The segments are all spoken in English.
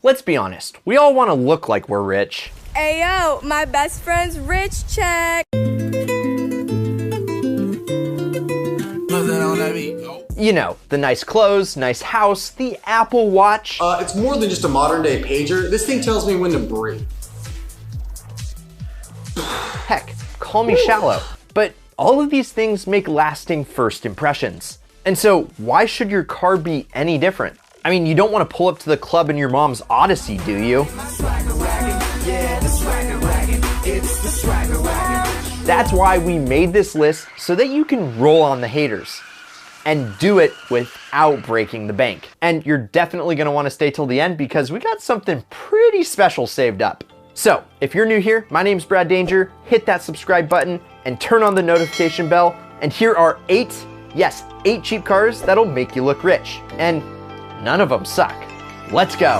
Let's be honest, we all want to look like we're rich. Ayo, my best friend's rich check. You know, the nice clothes, nice house, the Apple Watch. It's more than just a modern day pager. This thing tells me when to breathe. Heck, call me shallow. But all of these things make lasting first impressions. And so why should your car be any different? I mean, you don't want to pull up to the club in your mom's Odyssey, do you? That's why we made this list so that you can roll on the haters and do it without breaking the bank. And you're definitely gonna wanna stay till the end because we got something pretty special saved up. So if you're new here, my name's Brad Danger, hit that subscribe button and turn on the notification bell. And here are 8 cheap cars that'll make you look rich. And none of them suck. Let's go.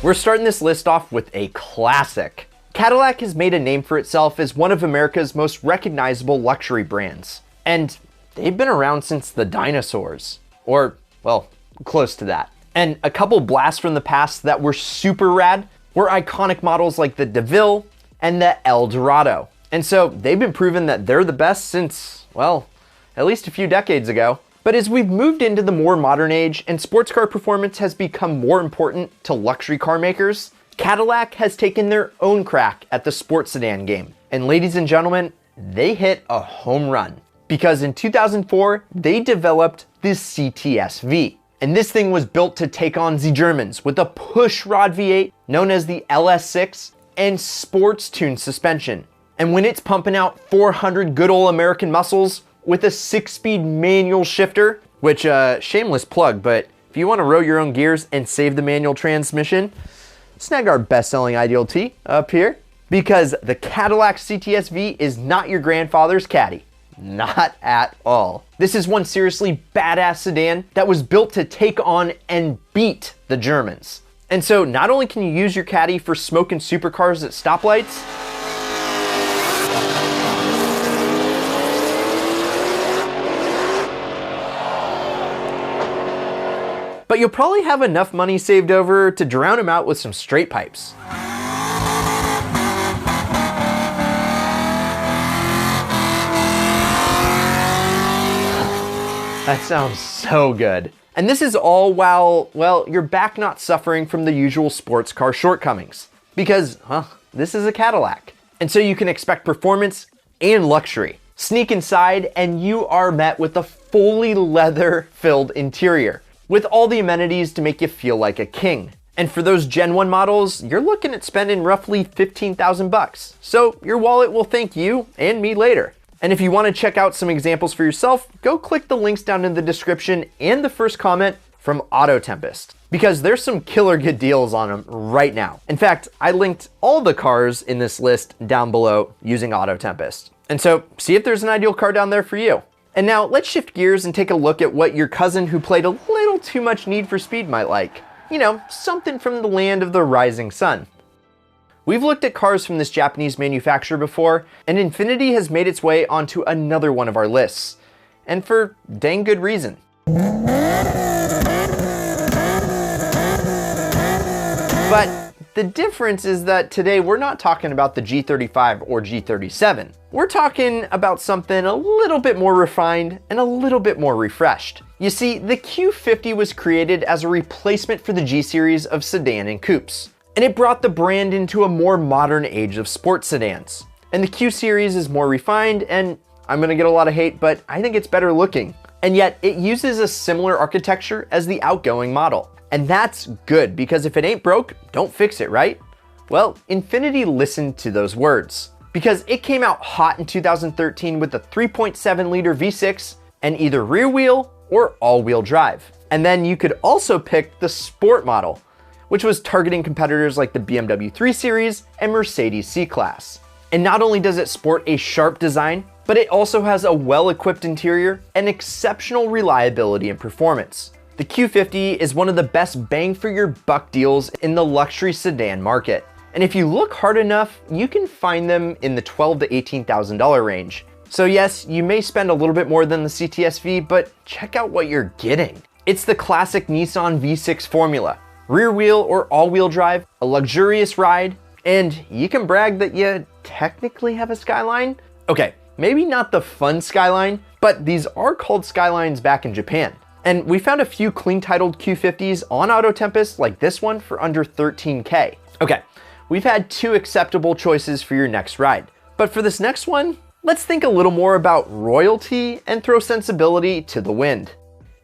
We're starting this list off with a classic. Cadillac has made a name for itself as one of America's most recognizable luxury brands. And they've been around since the dinosaurs. Or, well, close to that. And a couple blasts from the past that were super rad were iconic models like the DeVille and the Eldorado. And so they've been proven that they're the best since, well, at least a few decades ago. But as we've moved into the more modern age and sports car performance has become more important to luxury car makers, Cadillac has taken their own crack at the sports sedan game. And ladies and gentlemen, they hit a home run. Because in 2004, they developed the CTS-V. And this thing was built to take on the Germans with a pushrod V8 known as the LS6 and sports tuned suspension. And when it's pumping out 400 good old American muscles with a 6-speed manual shifter, which shameless plug, but if you want to row your own gears and save the manual transmission, snag our best-selling Ideal T up here, because the Cadillac CTS-V is not your grandfather's Caddy. Not at all. This is one seriously badass sedan that was built to take on and beat the Germans. And so not only can you use your Caddy for smoking supercars at stoplights, but you'll probably have enough money saved over to drown him out with some straight pipes. That sounds so good. And this is all while, well, you're back not suffering from the usual sports car shortcomings. Because, this is a Cadillac. And so you can expect performance and luxury. Sneak inside and you are met with a fully leather-filled interior, with all the amenities to make you feel like a king. And for those Gen 1 models, you're looking at spending roughly 15,000 bucks. So your wallet will thank you and me later. And if you want to check out some examples for yourself, go click the links down in the description and the first comment from Auto Tempest, because there's some killer good deals on them right now. In fact, I linked all the cars in this list down below using Auto Tempest. And so see if there's an ideal car down there for you. And now let's shift gears and take a look at what your cousin who played a little too much Need for Speed might like. You know, something from the land of the rising sun. We've looked at cars from this Japanese manufacturer before, and Infiniti has made its way onto another one of our lists. And for dang good reason. But the difference is that today we're not talking about the G35 or G37. We're talking about something a little bit more refined and a little bit more refreshed. You see, the Q50 was created as a replacement for the G-Series of sedan and coupes. And it brought the brand into a more modern age of sports sedans. And the Q-Series is more refined, and I'm gonna get a lot of hate, but I think it's better looking. And yet it uses a similar architecture as the outgoing model. And that's good, because if it ain't broke, don't fix it, right? Well, Infiniti listened to those words, because it came out hot in 2013 with a 3.7 liter V6 and either rear wheel or all-wheel drive. And then you could also pick the sport model, which was targeting competitors like the BMW 3 Series and Mercedes C-Class. And not only does it sport a sharp design, but it also has a well-equipped interior and exceptional reliability and performance. The Q50 is one of the best bang for your buck deals in the luxury sedan market. And if you look hard enough, you can find them in the $12,000 to $18,000 range. So yes, you may spend a little bit more than the CTS-V, but check out what you're getting. It's the classic Nissan V6 formula. Rear wheel or all-wheel drive, a luxurious ride, and you can brag that you technically have a Skyline. Okay, maybe not the fun Skyline, but these are called Skylines back in Japan. And we found a few clean titled Q50s on Auto Tempest like this one for under 13K. Okay, we've had 2 acceptable choices for your next ride. But for this next one, let's think a little more about royalty and throw sensibility to the wind.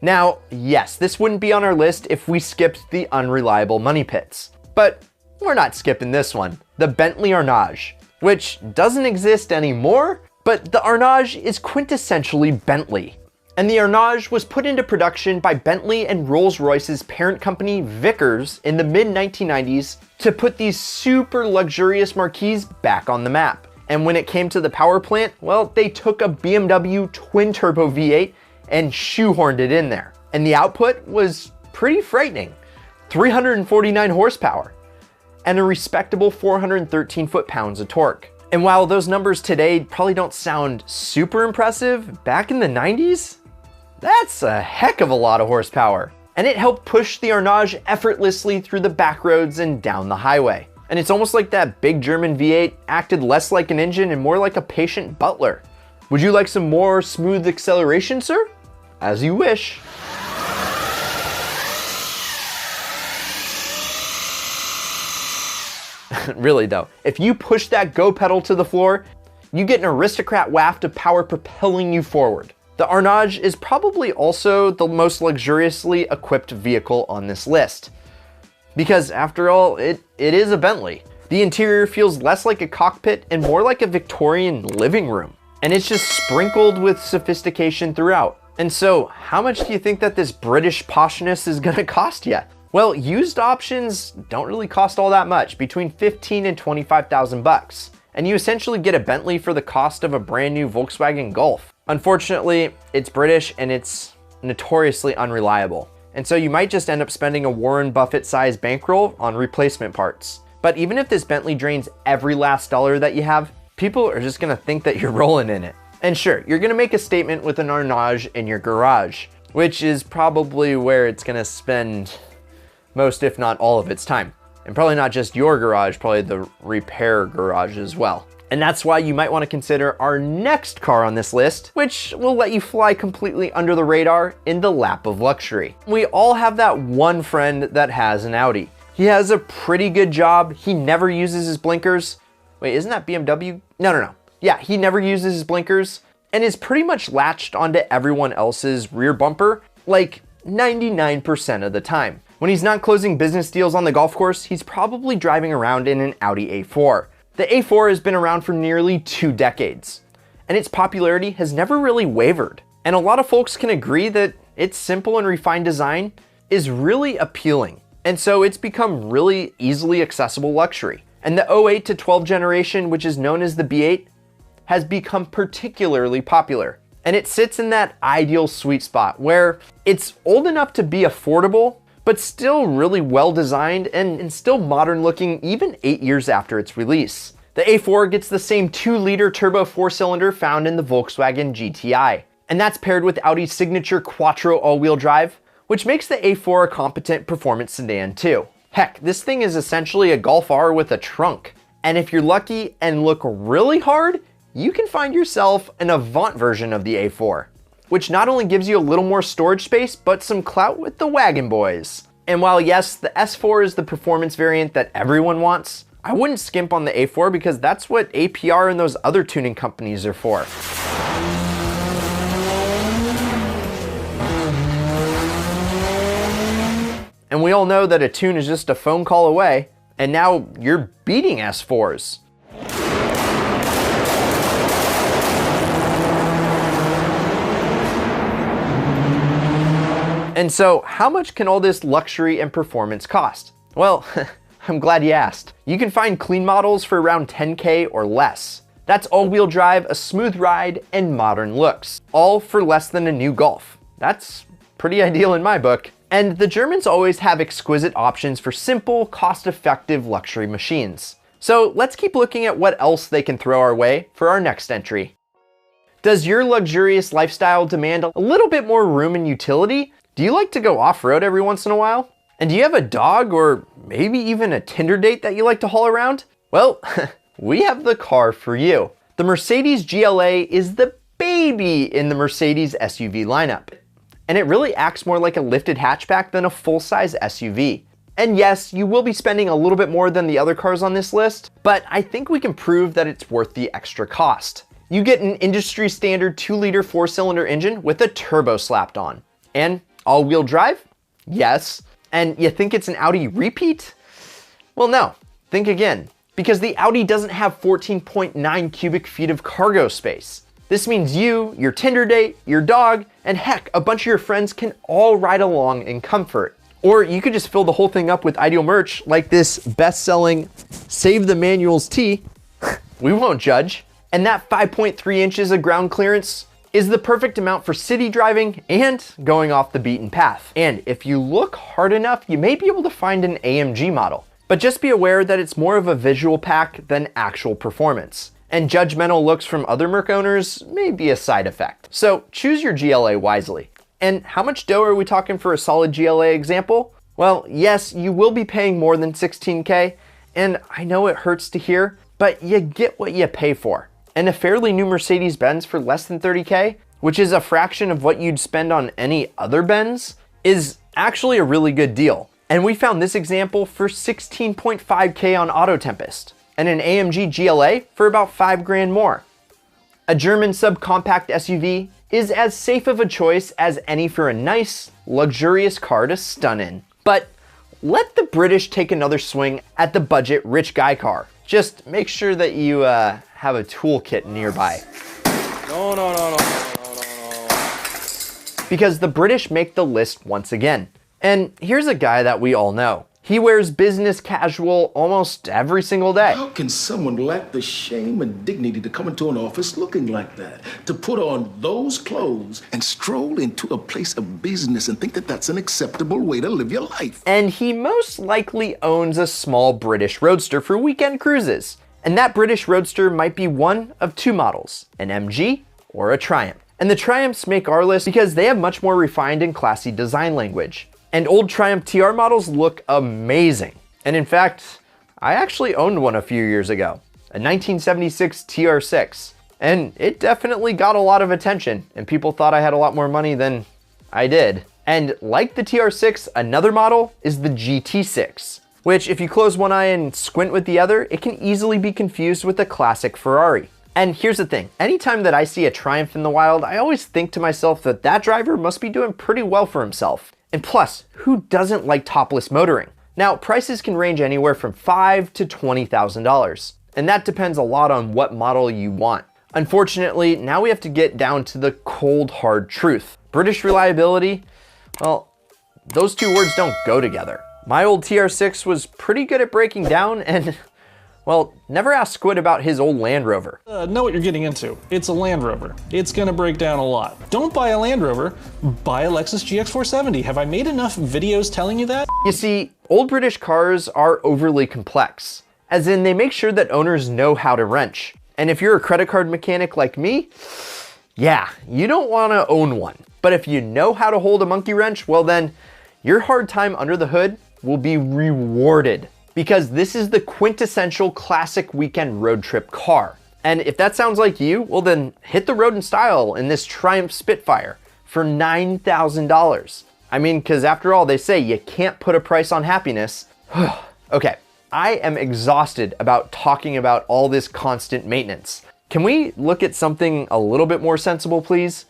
Now, yes, this wouldn't be on our list if we skipped the unreliable money pits. But we're not skipping this one, the Bentley Arnage, which doesn't exist anymore, but the Arnage is quintessentially Bentley. And the Arnage was put into production by Bentley and Rolls-Royce's parent company Vickers in the mid-1990s to put these super luxurious marquees back on the map. And when it came to the power plant, well, they took a BMW twin-turbo V8 and shoehorned it in there. And the output was pretty frightening. 349 horsepower and a respectable 413 foot-pounds of torque. And while those numbers today probably don't sound super impressive, back in the 90s, that's a heck of a lot of horsepower. And it helped push the Arnage effortlessly through the back roads and down the highway. And it's almost like that big German V8 acted less like an engine and more like a patient butler. Would you like some more smooth acceleration, sir? As you wish. Really though, if you push that go pedal to the floor, you get an aristocrat waft of power propelling you forward. The Arnage is probably also the most luxuriously equipped vehicle on this list. Because after all, it is a Bentley. The interior feels less like a cockpit and more like a Victorian living room. And it's just sprinkled with sophistication throughout. And so, how much do you think that this British poshness is gonna cost you? Well, used options don't really cost all that much, between 15 and 25,000 bucks. And you essentially get a Bentley for the cost of a brand new Volkswagen Golf. Unfortunately, it's British and it's notoriously unreliable. And so you might just end up spending a Warren Buffett-sized bankroll on replacement parts. But even if this Bentley drains every last dollar that you have, people are just gonna think that you're rolling in it. And sure, you're gonna make a statement with an Arnage in your garage, which is probably where it's gonna spend most, if not all of its time. And probably not just your garage, probably the repair garage as well. And that's why you might want to consider our next car on this list, which will let you fly completely under the radar in the lap of luxury. We all have that one friend that has an Audi. He has a pretty good job. He never uses his blinkers. Wait, isn't that BMW? No. Yeah, he never uses his blinkers and is pretty much latched onto everyone else's rear bumper like 99% of the time. When he's not closing business deals on the golf course, he's probably driving around in an Audi A4. The A4 has been around for nearly 2 decades, and its popularity has never really wavered. And a lot of folks can agree that its simple and refined design is really appealing. And so it's become really easily accessible luxury. And the 08 to 12 generation, which is known as the B8, has become particularly popular. And it sits in that ideal sweet spot where it's old enough to be affordable, but still really well designed and still modern looking even 8 years after its release. The A4 gets the same 2-liter turbo 4-cylinder found in the Volkswagen GTI. And that's paired with Audi's signature Quattro all-wheel drive, which makes the A4 a competent performance sedan too. Heck, this thing is essentially a Golf R with a trunk. And if you're lucky and look really hard, you can find yourself an Avant version of the A4, which not only gives you a little more storage space, but some clout with the wagon boys. And while yes, the S4 is the performance variant that everyone wants, I wouldn't skimp on the A4 because that's what APR and those other tuning companies are for. And we all know that a tune is just a phone call away, and now you're beating S4s. And so, how much can all this luxury and performance cost? Well, I'm glad you asked. You can find clean models for around 10K or less. That's all-wheel drive, a smooth ride, and modern looks, all for less than a new Golf. That's pretty ideal in my book. And the Germans always have exquisite options for simple, cost-effective luxury machines. So let's keep looking at what else they can throw our way for our next entry. Does your luxurious lifestyle demand a little bit more room and utility? Do you like to go off-road every once in a while? And do you have a dog or maybe even a Tinder date that you like to haul around? Well, we have the car for you. The Mercedes GLA is the baby in the Mercedes SUV lineup. And it really acts more like a lifted hatchback than a full-size SUV. And yes, you will be spending a little bit more than the other cars on this list, but I think we can prove that it's worth the extra cost. You get an industry standard 2-liter 4-cylinder engine with a turbo slapped on. And all-wheel drive? Yes. And you think it's an Audi repeat? Well, no. Think again. Because the Audi doesn't have 14.9 cubic feet of cargo space. This means you, your Tinder date, your dog, and heck, a bunch of your friends can all ride along in comfort. Or you could just fill the whole thing up with ideal merch like this best-selling Save the Manuals tee. We won't judge. And that 5.3 inches of ground clearance is the perfect amount for city driving and going off the beaten path. And if you look hard enough, you may be able to find an AMG model. But just be aware that it's more of a visual pack than actual performance. And judgmental looks from other Merc owners may be a side effect. So choose your GLA wisely. And how much dough are we talking for a solid GLA example? Well, yes, you will be paying more than $16K, and I know it hurts to hear, but you get what you pay for. And a fairly new Mercedes-Benz for less than $30K, which is a fraction of what you'd spend on any other Benz, is actually a really good deal. And we found this example for $16.5K on Auto Tempest, and an AMG GLA for about $5 grand more. A German subcompact SUV is as safe of a choice as any for a nice, luxurious car to stun in. But let the British take another swing at the budget rich guy car. Just make sure that you have a toolkit nearby. No. Because the British make the list once again. And here's a guy that we all know. He wears business casual almost every single day. How can someone lack the shame and dignity to come into an office looking like that? To put on those clothes and stroll into a place of business and think that that's an acceptable way to live your life? And he most likely owns a small British Roadster for weekend cruises. And that British Roadster might be one of two models, an MG or a Triumph. And the Triumphs make our list because they have much more refined and classy design language. And old Triumph TR models look amazing. And in fact, I actually owned one a few years ago, a 1976 TR6. And it definitely got a lot of attention, and people thought I had a lot more money than I did. And like the TR6, another model is the GT6, which if you close one eye and squint with the other, it can easily be confused with a classic Ferrari. And here's the thing, anytime that I see a Triumph in the wild, I always think to myself that that driver must be doing pretty well for himself. And plus, who doesn't like topless motoring? Now, prices can range anywhere from $5,000 to $20,000, and that depends a lot on what model you want. Unfortunately, now we have to get down to the cold, hard truth. British reliability, well, those two words don't go together. My old TR6 was pretty good at breaking down, and well, never ask Squid about his old Land Rover. Know what you're getting into. It's a Land Rover. It's gonna break down a lot. Don't buy a Land Rover, buy a Lexus GX470. Have I made enough videos telling you that? You see, old British cars are overly complex, as in they make sure that owners know how to wrench. And if you're a credit card mechanic like me, yeah, you don't wanna own one. But if you know how to hold a monkey wrench, well then, your hard time under the hood will be rewarded. Because this is the quintessential classic weekend road trip car. And if that sounds like you, well then hit the road in style in this Triumph Spitfire for $9,000. I mean, because after all, they say you can't put a price on happiness. Okay, I am exhausted about talking about all this constant maintenance. Can we look at something a little bit more sensible, please?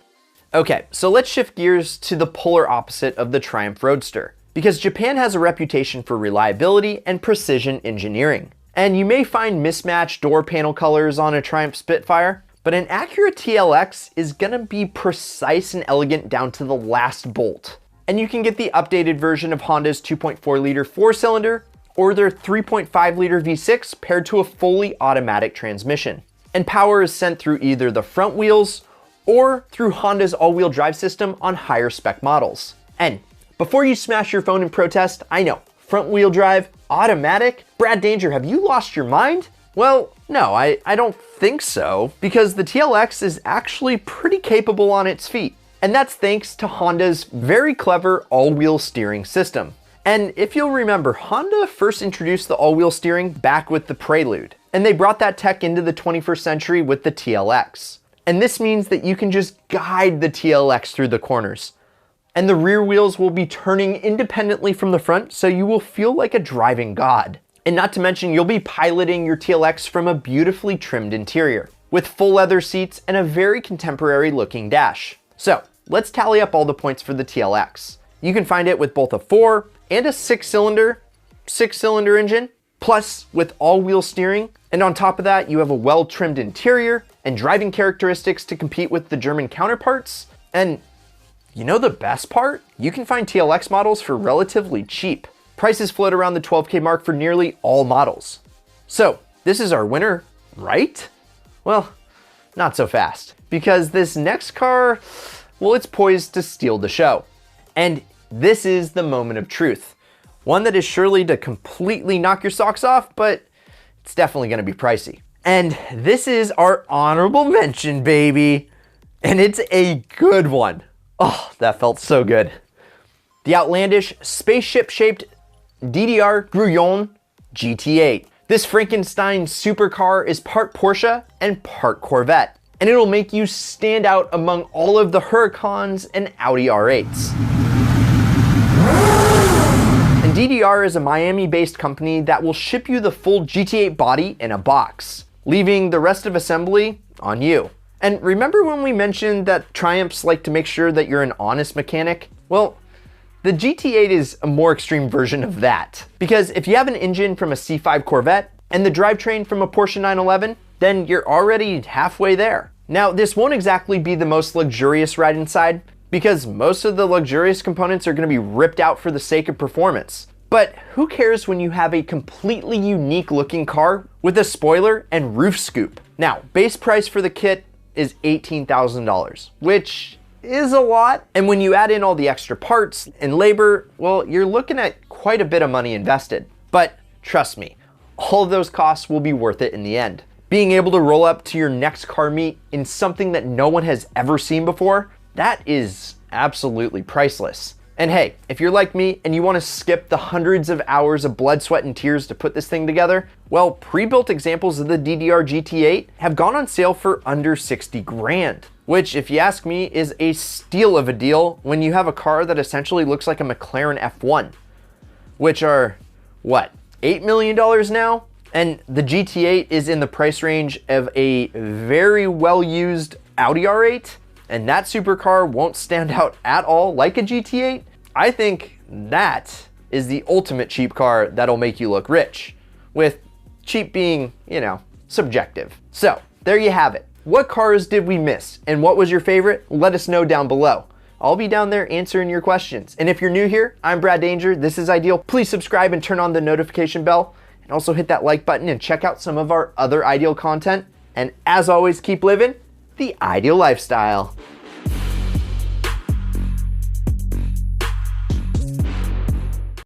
Okay, so let's shift gears to the polar opposite of the Triumph Roadster. Because Japan has a reputation for reliability and precision engineering. And you may find mismatched door panel colors on a Triumph Spitfire, but an Acura TLX is gonna be precise and elegant down to the last bolt. And you can get the updated version of Honda's 2.4-liter 4-cylinder or their 3.5-liter V6 paired to a fully automatic transmission. And power is sent through either the front wheels or through Honda's all-wheel drive system on higher spec models. And before you smash your phone in protest, I know, front wheel drive, automatic? Brad Danger, have you lost your mind? Well, no, I don't think so, because the TLX is actually pretty capable on its feet. And that's thanks to Honda's very clever all-wheel steering system. And if you'll remember, Honda first introduced the all-wheel steering back with the Prelude, and they brought that tech into the 21st century with the TLX. And this means that you can just guide the TLX through the corners. And the rear wheels will be turning independently from the front, so you will feel like a driving god. And not to mention, you'll be piloting your TLX from a beautifully trimmed interior, with full leather seats and a very contemporary looking dash. So let's tally up all the points for the TLX. You can find it with both a 4 and a 6-cylinder engine, plus with all-wheel steering. And on top of that, you have a well-trimmed interior and driving characteristics to compete with the German counterparts. And you know the best part? You can find TLX models for relatively cheap. Prices float around the 12K mark for nearly all models. So this is our winner, right? Well, not so fast, because this next car, well, it's poised to steal the show. And this is the moment of truth. One that is surely to completely knock your socks off, but it's definitely gonna be pricey. And this is our honorable mention, baby. And it's a good one. Oh, that felt so good. The outlandish spaceship-shaped DDR Grullon GT8. This Frankenstein supercar is part Porsche and part Corvette, and it'll make you stand out among all of the Huracans and Audi R8s. And DDR is a Miami-based company that will ship you the full GT8 body in a box, leaving the rest of assembly on you. And remember when we mentioned that Triumphs like to make sure that you're an honest mechanic? Well, the GT8 is a more extreme version of that. Because if you have an engine from a C5 Corvette and the drivetrain from a Porsche 911, then you're already halfway there. Now, this won't exactly be the most luxurious ride inside, because most of the luxurious components are gonna be ripped out for the sake of performance. But who cares when you have a completely unique looking car with a spoiler and roof scoop? Now, base price for the kit is $18,000, which is a lot. And when you add in all the extra parts and labor, well, you're looking at quite a bit of money invested. But trust me, all of those costs will be worth it in the end. Being able to roll up to your next car meet in something that no one has ever seen before, that is absolutely priceless. And hey, if you're like me and you want to skip the hundreds of hours of blood, sweat, and tears to put this thing together, well, pre-built examples of the DDR GT8 have gone on sale for under 60 grand, which, if you ask me, is a steal of a deal when you have a car that essentially looks like a McLaren F1, which are, what, $8 million now? And the GT8 is in the price range of a very well-used Audi R8, and that supercar won't stand out at all like a GT8. I think that is the ultimate cheap car that'll make you look rich, with cheap being, you know, subjective. So there you have it. What cars did we miss, and what was your favorite? Let us know down below. I'll be down there answering your questions. And if you're new here, I'm Brad Danger, this is Ideal. Please subscribe and turn on the notification bell, and also hit that like button and check out some of our other Ideal content. And as always, keep living the Ideal lifestyle.